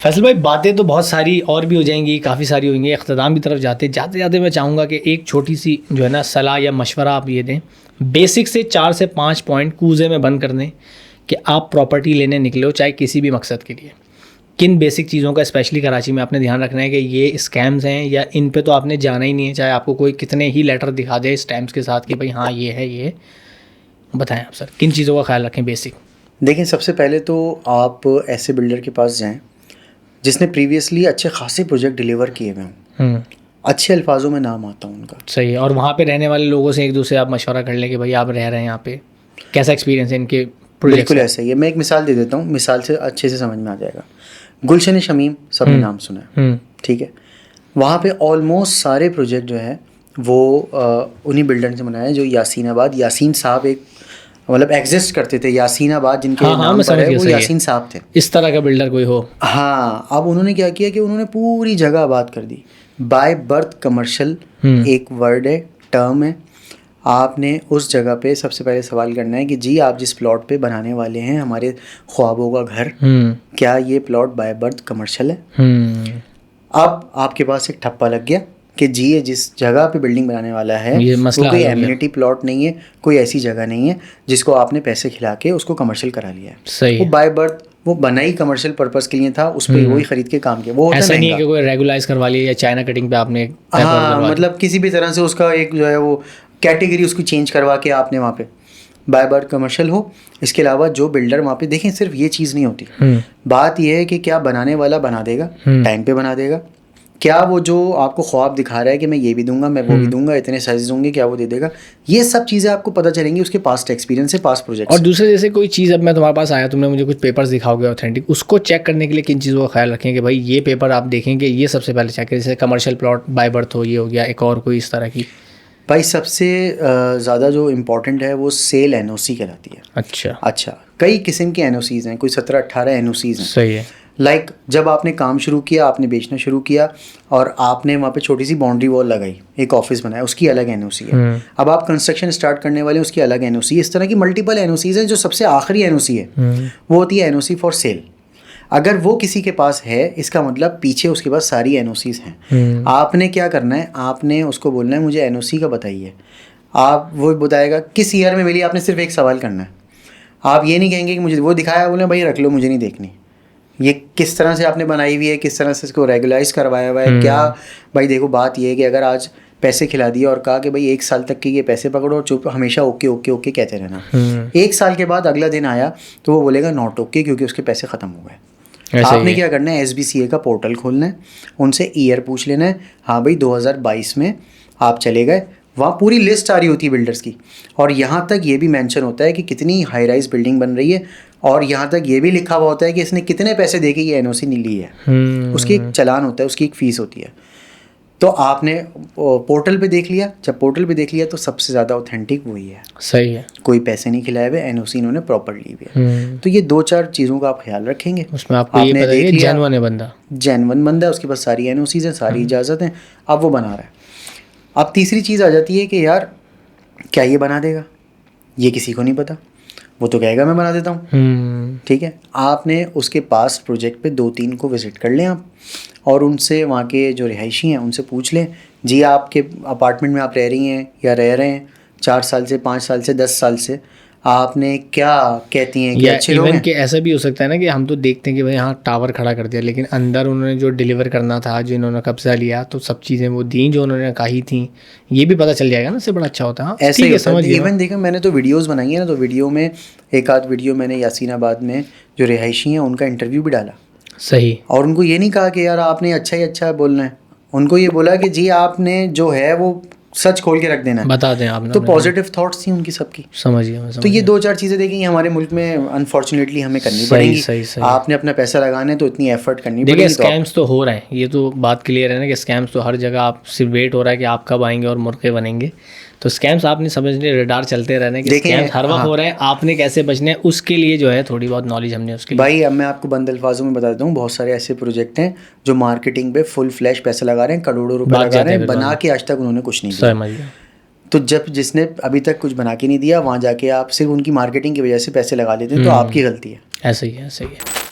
फैसल भाई, बातें तो बहुत सारी और भी हो जाएंगी, काफ़ी सारी होंगी। इख्तिताम की तरफ जाते जाते मैं चाहूँगा कि एक छोटी सी जो है ना सलाह या मशवरा आप ये दें, बेसिक से 4 से 5 पॉइंट कूजे में बंद कर दें कि आप प्रॉपर्टी लेने निकले हो, चाहे किसी भी मकसद के लिए। किन बेसिक चीज़ों का स्पेशली कराची में आपने ध्यान रखना है कि ये स्कैम्स हैं या इन पे तो आपने जाना ही नहीं है, चाहे आपको कोई कितने ही लेटर दिखा दे स्टैम्प्स के साथ कि भाई हाँ ये है। ये बताएं आप सर, किन चीज़ों का ख्याल रखें बेसिक? देखें, सबसे पहले तो आप ऐसे बिल्डर के पास जाएं जिसने प्रीवियसली अच्छे खासे प्रोजेक्ट डिलीवर किए हुए हों, अच्छे अल्फाजों में नाम आता हूँ उनका। सही है। और वहाँ पे रहने वाले लोगों से एक दूसरे आप मशवरा कर लें कि भाई आप रह रहे हैं यहाँ पे, कैसा एक्सपीरियंस है इनके प्रोजेक्ट? बिल्कुल ऐसा ही है। मैं एक मिसाल दे देता हूँ, मिसाल से अच्छे से समझ में आ जाएगा। गुलशन शमीम सबने नाम सुना है, ठीक है। वहाँ पे ऑलमोस्ट सारे प्रोजेक्ट जो है वो उन्हीं बिल्डर से बनाए जो यासीनाबाद, यासीन साहब एक मतलब एग्जिस्ट करते थे। यासीनाबाद जिनके नाम पर है वो यासीन साहब थे। इस तरह का बिल्डर कोई हो? हाँ। अब उन्होंने क्या किया कि उन्होंने पूरी जगह आबाद कर दी। बाय बर्थ कमर्शियल एक वर्ड है, टर्म है। आपने उस जगह पे सबसे पहले सवाल करना है कि जी आप जिस प्लॉट पे बनाने वाले हैं हमारे ख्वाबों का घर, क्या ये प्लॉट बाय बर्थ कमर्शियल है? अब आपके पास एक ठप्पा लग गया कि जी ये जिस जगह पे बिल्डिंग बनाने वाला है वो कोई एमिनिटी प्लॉट नहीं है, कोई ऐसी जगह नहीं है जिसको आपने पैसे खिला के उसको कमर्शियल करा लिया है। सही। वो बाय बर्थ वो बना ही कमर्शियल पर्पस के लिए था, उस पर वही खरीद के काम किया। वो होता ऐसा नहीं है कि कोई रेगुलाइज करवा लिया या चाइना कटिंग पे आपने मतलब किसी भी तरह से उसका एक जो है वो कैटेगरी उसकी चेंज करवा के आपने वहाँ पे बाय बर्थ कमर्शियल हो। इसके अलावा जो बिल्डर वहाँ पे, देखें सिर्फ ये चीज़ नहीं होती, बात यह है कि क्या बनाने वाला बना देगा, टाइम पे बना देगा, क्या वो जो आपको ख्वाब दिखा रहा है कि मैं ये भी दूंगा, मैं वो भी दूंगा, इतने साइज दूंगे, क्या वो दे देगा? ये सब चीज़ें आपको पता चलेंगी उसके पास्ट एक्सपीरियंस से, पास्ट प्रोजेक्ट। और दूसरे जैसे कोई चीज़, अब मैं तुम्हारे पास आया, तुमने मुझे कुछ पेपर्स दिखाओगे ऑथेंटिक, उसको चेक करने के लिए किन चीज़ों का ख्याल रखें कि भाई ये पेपर आप देखेंगे, ये सबसे पहले चेक करें? जैसे कमर्शियल प्लॉट बाय बर्थ हो, ये हो गया, एक और कोई इस तरह की? भाई सबसे ज़्यादा जो इम्पोर्टेंट है वो सेल NOC कहलाती है। अच्छा, कई किस्म की NOCs हैं, कोई 17-18 NOCs हैं। सही है। लाइक जब आपने काम शुरू किया, आपने बेचना शुरू किया और आपने वहाँ पे छोटी सी बाउंड्री वॉल लगाई, एक ऑफिस बनाया, उसकी अलग NOC है। अब आप कंस्ट्रक्शन स्टार्ट करने वाले, उसकी अलग NOC है। इस तरह की मल्टीपल NOCs हैं। जो सबसे आखिरी NOC है वो होती है NOC फॉर सेल। अगर वो किसी के पास है, इसका मतलब पीछे उसके पास सारी NOCs हैं। आपने क्या करना है, आपने उसको बोलना है मुझे NOC का बताइए। आप वो बताएगा किस ईयर में मिली, आपने सिर्फ एक सवाल करना है। आप ये नहीं कहेंगे कि मुझे वो दिखाया, बोले भाई रख लो, मुझे नहीं देखनी। ये किस तरह से आपने बनाई हुई है, किस तरह से इसको रेगुलाइज करवाया हुआ है, क्या? भाई देखो बात ये है कि अगर आज पैसे खिला दिए और कहा कि भाई 1 साल तक के ये पैसे पकड़ो और चुप हमेशा ओके ओके ओके कहते रहना, 1 साल के बाद अगला दिन आया तो वो बोलेगा नॉट ओके, क्योंकि उसके पैसे ख़त्म हो गए। आपने क्या करना है, SBCA का पोर्टल खोलना है, उनसे ईयर पूछ लेना है। हाँ भाई 2022 में आप चले गए, वहाँ पूरी लिस्ट आ रही होती है बिल्डर्स की, और यहाँ तक ये भी मेंशन होता है कि कितनी हाई राइज बिल्डिंग बन रही है, और यहाँ तक ये भी लिखा हुआ होता है कि इसने कितने पैसे दे के ये NOC नहीं ली है। उसकी एक चालान होता है, उसकी एक फ़ीस होती है। तो आपने पोर्टल पे देख लिया, जब पोर्टल पे देख लिया तो सबसे ज़्यादा ऑथेंटिक वही है। सही है। कोई पैसे नहीं खिलाए हुए, NOC इन्होंने प्रॉपर ली हुई है। तो ये 2-4 चीज़ों का आप ख्याल रखेंगे। उसमें आपको ये पता है कि जेन्युइन है बंदा, जेन्युइन बंदा है, उसके पास सारी NOCs हैं, सारी इजाज़त हैं, अब वो बना रहा है। अब तीसरी चीज़ आ जाती है कि यार क्या ये बना देगा? ये किसी को नहीं पता, वो तो कहेगा मैं बना देता हूँ। ठीक है, आपने उसके पास प्रोजेक्ट पे 2-3 को विज़िट कर लें आप, और उनसे वहाँ के जो रिहायशी हैं उनसे पूछ लें, जी आपके अपार्टमेंट में आप रह रही हैं या रह रहे हैं 4 साल से, 5 साल से, 10 साल से, आपने क्या कहती हैं कि अच्छे लोग हैं? कि ऐसा भी हो सकता है ना कि हम तो देखते हैं कि भाई यहाँ टावर खड़ा कर दिया, लेकिन अंदर उन्होंने जो डिलीवर करना था, जो इन्होंने कब्जा लिया, तो सब चीज़ें वो दी जो उन्होंने कही थी, ये भी पता चल जाएगा ना, इससे बड़ा अच्छा होता है। ऐसे ही समझ इवन देखा, मैंने तो वीडियोस बनाई है ना, तो वीडियो में एक आध वीडियो मैंने यासीनाबाद में जो रिहायशी हैं उनका इंटरव्यू भी डाला। सही। और उनको ये नहीं कहा कि यार आपने अच्छा ही अच्छा बोलना है, उनको ये बोला कि जी आपने जो है वो सच खोल के रख देना है, बता दें आपने। तो पॉजिटिव थॉट्स थी उनकी सबकी। समझिए। तो ये 2-4 चीज़ें देखेंगे हमारे मुल्क में अनफॉर्चुनेटली हमें करनी पड़ेंगी। सही। आपने अपना पैसा लगाना है तो इतनी एफर्ट करनी पड़ेगी। देखिए स्कैम्स तो हो रहे हैं, ये तो बात क्लियर है ना कि स्कैम्स तो हर जगह, आप सिर्फ वेट हो रहा है कि आप कब आएंगे और मुर्गे बनेंगे। तो स्कैम्स आपने समझने, रडार चलते रहने कि स्कैम्स हर वक्त हो रहे हैं, आपने कैसे बचने हैं उसके लिए जो है थोड़ी बहुत नॉलेज हमने उसके लिए। भाई अब मैं आपको बंद अल्फाजों में बता देता हूँ, बहुत सारे ऐसे प्रोजेक्ट हैं जो मार्केटिंग पे फुल फ्लैश पैसा लगा रहे हैं, करोड़ों रुपए लगा रहे हैं, बना के आज तक उन्होंने कुछ नहीं दिया। तो जब जिसने अभी तक कुछ बना के नहीं दिया, वहाँ जाके आप सिर्फ उनकी मार्केटिंग की वजह से पैसे लगा लेते हैं, तो आपकी गलती है। ऐसा ही है।